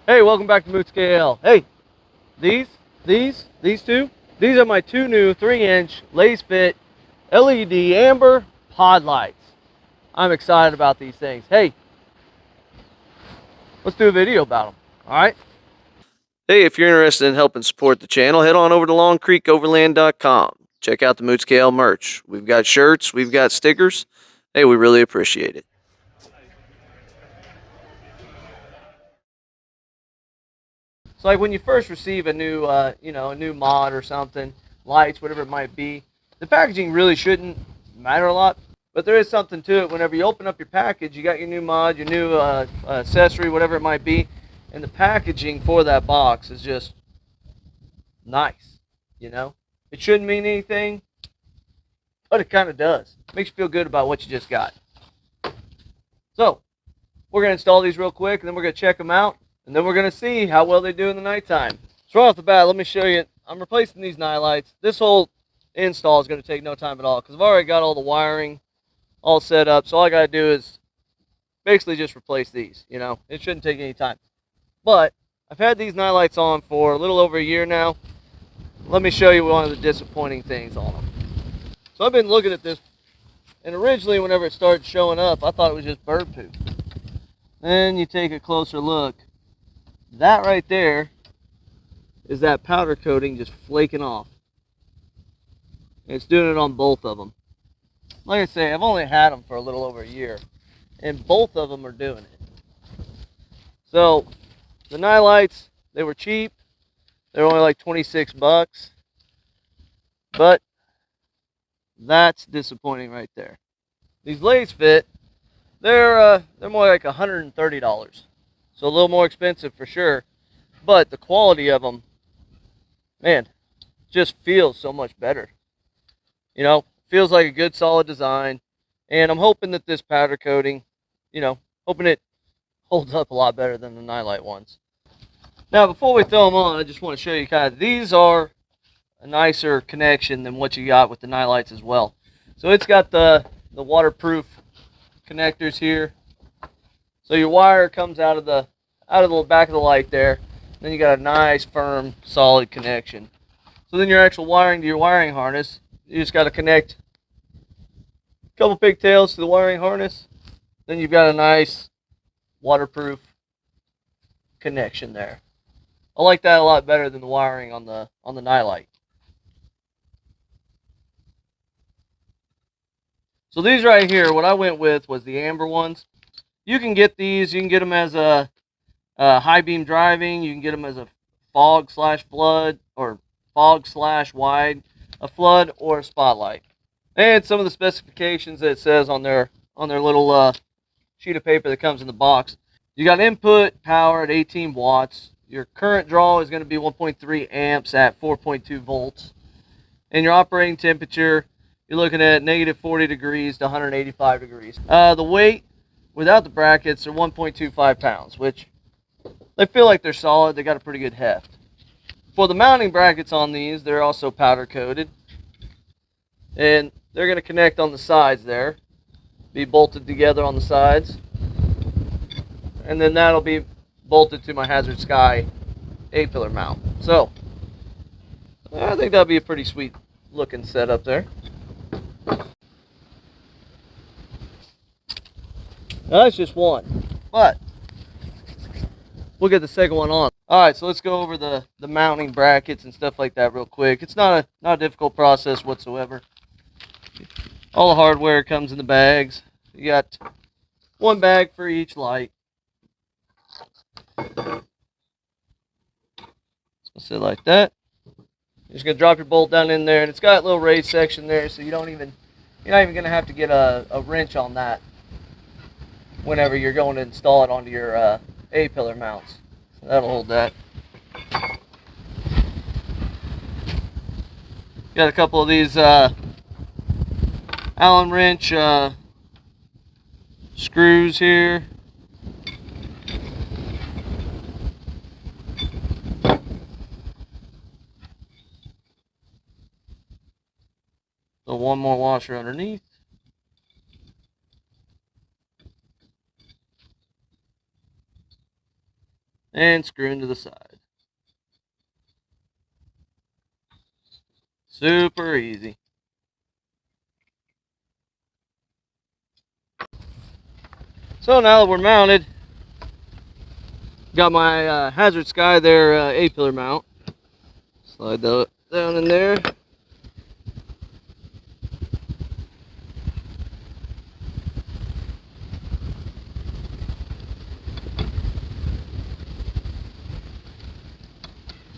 Hey, welcome back to Moot Scale. Hey, these, these two, these are my two new 3-inch Lasfit LED amber pod lights. I'm excited about these things. Hey, let's do a video about them. All right. Hey, if you're interested in helping support the channel, head on over to longcreekoverland.com. Check out the Moot Scale merch. We've got shirts, we've got stickers. Hey, we really appreciate it. So like when you first receive a new, a new mod or something, lights, whatever it might be, the packaging really shouldn't matter a lot. But there is something to it. Whenever you open up your package, you got your new mod, your new accessory, whatever it might be, and the packaging for that box is just nice. You know, it shouldn't mean anything, but it kind of does. Makes you feel good about what you just got. So we're gonna install these real quick, and then we're gonna check them out, and then we're gonna see how well they do in the nighttime. So right off the bat, let me show you. I'm replacing these night lights. This whole install is gonna take no time at all because I've already got all the wiring all set up. So all I gotta do is basically just replace these. You know, it shouldn't take any time. But I've had these night lights on for a little over a year now. Let me show you one of the disappointing things on them. So I've been looking at this, and originally whenever it started showing up, I thought it was just bird poop. Then you take a closer look. That right there is that powder coating just flaking off. And it's doing it on both of them. Like I say, I've only had them for a little over a year, and both of them are doing it. So the night lights, they were cheap. They were only like 26 bucks, but that's disappointing right there. These Lasfit, they're more like $130, so a little more expensive for sure. But the quality of them, man, just feels so much better. You know, feels like a good solid design, and I'm hoping that this powder coating, hoping it holds up a lot better than the nightlight ones. Now, before we throw them on, I just want to show you kind of these are a nicer connection than what you got with the nightlights as well. So it's got the waterproof connectors here. So your wire comes out of the back of the light there. Then you got a nice firm solid connection. So then your actual wiring to your wiring harness, you just got to connect a couple pigtails to the wiring harness. Then you've got a nice waterproof connection there. I like that a lot better than the wiring on the nightlight. So these right here, what I went with was the amber ones. You can get these. You can get them as a high beam driving. You can get them as a fog slash flood or fog slash wide, a flood or a spotlight. And some of the specifications that it says on their little sheet of paper that comes in the box. You got input power at 18 watts. Your current draw is going to be 1.3 amps at 4.2 volts. And your operating temperature, you're looking at negative 40 degrees to 185 degrees. The weight without the brackets are 1.25 pounds, which they feel like they're solid. They got a pretty good heft. For the mounting brackets on these, they're also powder coated. And they're going to connect on the sides there, be bolted together on the sides. And then that'll be bolted to my Hazard Sky A-pillar mount. So I think that'll be a pretty sweet looking setup there. Now that's just one, but we'll get the second one on. All right, so let's go over the mounting brackets and stuff like that real quick. It's not a difficult process whatsoever. All the hardware comes in the bags. You got one bag for each light. So sit like that. You're just gonna drop your bolt down in there, and it's got a little raised section there, so you're not even gonna have to get a wrench on that whenever you're going to install it onto your A-pillar mounts. So that'll hold that. Got a couple of these Allen wrench screws here. So one more washer underneath. and screw into the side. Super easy. So now that we're mounted, got my Hazard Sky there A-pillar mount. Slide that down in there.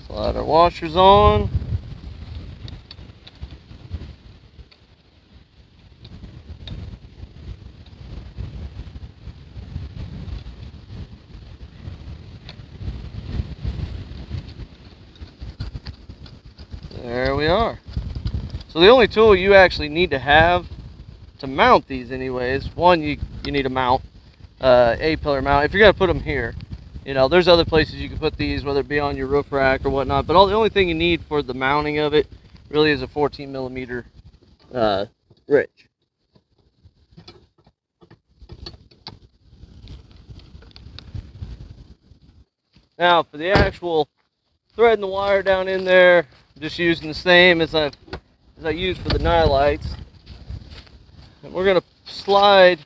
Slide our washers on. There we are. So the only tool you actually need to have to mount these anyways, one, you need a mount, A-pillar mount, if you're going to put them here. You know, there's other places you can put these, whether it be on your roof rack or whatnot, but the only thing you need for the mounting of it really is a 14 millimeter bridge. Now for the actual threading the wire down in there, I'm just using the same as I used for the night lights. And we're going to slide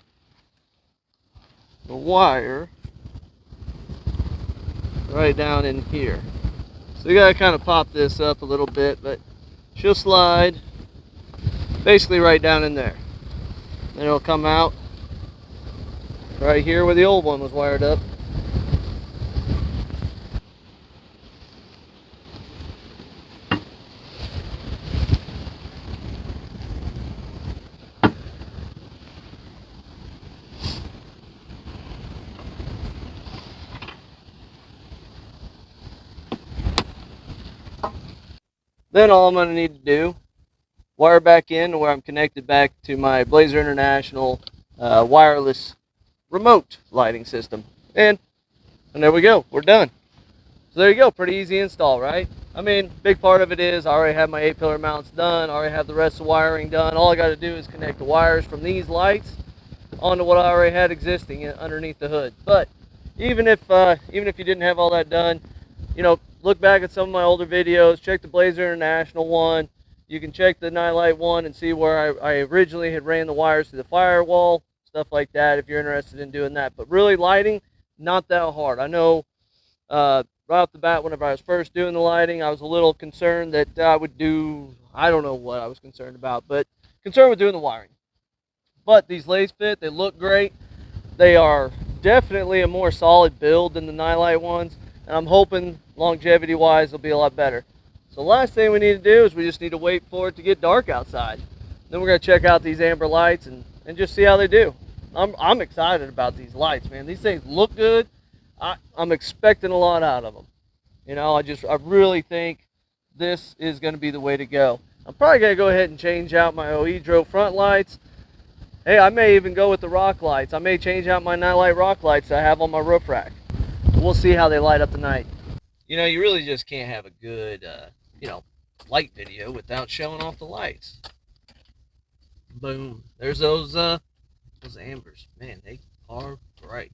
the wire right down in here. So you got to kind of pop this up a little bit, but she'll slide basically right down in there. Then it'll come out right here where the old one was wired up. Then all I'm going to need to do, wire back in to where I'm connected back to my Blazer International wireless remote lighting system. And there we go, we're done. So there you go, pretty easy install, right? I mean, big part of it is I already have my 8-pillar mounts done, I already have the rest of the wiring done. All I got to do is connect the wires from these lights onto what I already had existing underneath the hood. But even if you didn't have all that done, you know, look back at some of my older videos, check the Blazer International one. You can check the Nightlight one and see where I originally had ran the wires through the firewall, stuff like that if you're interested in doing that. But really, lighting, not that hard. I know right off the bat, whenever I was first doing the lighting, I was a little concerned that I would do, I don't know what I was concerned about, but concerned with doing the wiring. But these Lasfit, they look great. They are definitely a more solid build than the Nightlight ones, and I'm hoping longevity wise they'll be a lot better. So the last thing we need to do is we just need to wait for it to get dark outside. Then we're going to check out these amber lights and just see how they do. I'm excited about these lights, man. These things look good. I'm expecting a lot out of them. You know, I really think this is going to be the way to go. I'm probably going to go ahead and change out my Oedro front lights. Hey, I may even go with the rock lights. I may change out my Nightlight rock lights I have on my roof rack. We'll see how they light up tonight. You know, you really just can't have a good, light video without showing off the lights. Boom. There's those ambers. Man, they are bright.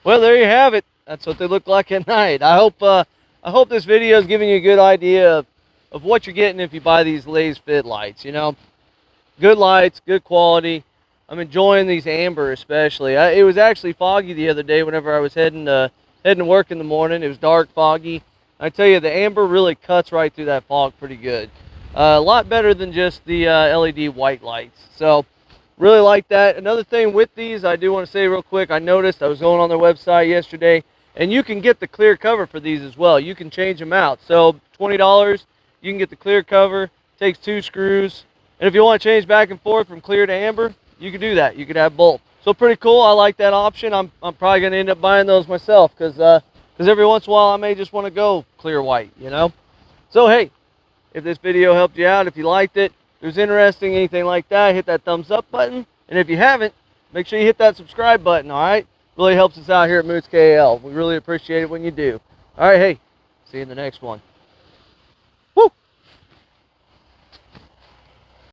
Well, there you have it. That's what they look like at night. I hope this video is giving you a good idea of what you're getting if you buy these Lasfit lights. You know, good lights, good quality. I'm enjoying these amber especially. It was actually foggy the other day whenever I was heading to work in the morning. It was dark, foggy. I tell you, the amber really cuts right through that fog pretty good. A lot better than just the LED white lights. So really like that. Another thing with these, I do want to say real quick, I noticed I was going on their website yesterday, and you can get the clear cover for these as well. You can change them out. So $20, you can get the clear cover. Takes 2 screws. And if you want to change back and forth from clear to amber, you can do that. You could have both. So pretty cool. I like that option. I'm probably going to end up buying those myself because every once in a while I may just want to go clear white, you know. So hey, if this video helped you out, if you liked it, if it was interesting, anything like that, hit that thumbs up button. And if you haven't, make sure you hit that subscribe button, all right? Really helps us out here at Moods KL. We really appreciate it when you do. All right, hey, see you in the next one.